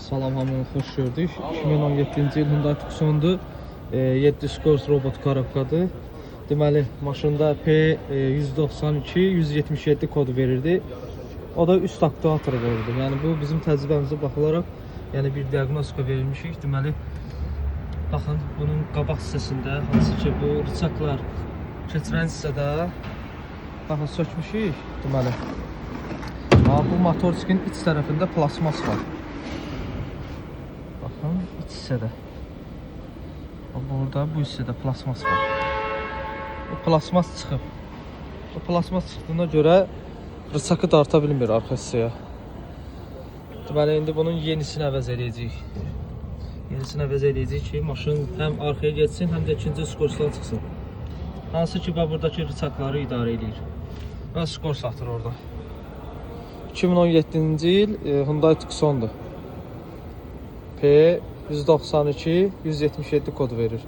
Salam, hamını xoş gördük. 2017-ci il Hyundai Tucson'dur. 7 skors robot korobkadır. Deməli, maşında P192 177 kodu verirdi. O da üst aktuatoru verirdi. Yəni bu bizim təcrübəmizə baxılaraq, yəni bir diaqnostika verilmişik. Deməli, baxın, bunun qabaq hissəsində, hansı ki bu rıçaqlar keçirən hissədə baxın sökmüşük. Deməli, bu motorçikin iç tərəfində plasmas var. Baxın, iç hissədə. Burada bu hissədə plasmas var. Bu plasmas çıxıb. Bu plasmas çıxdığına görə rıçaqı darta bilmir arxa hissəyə. Deməli, indi bunun yenisini əvəz edəcəyik. Yenisini əvəz edəcəyik ki, maşın həm arxaya geçsin, həm də ikinci skorsdan çıxsın. Hansı ki, buradakı rıçaqları idarə edir. Və skors atır orada. 2017-ci il Hyundai Tucson'dur. P192 177 kod verir.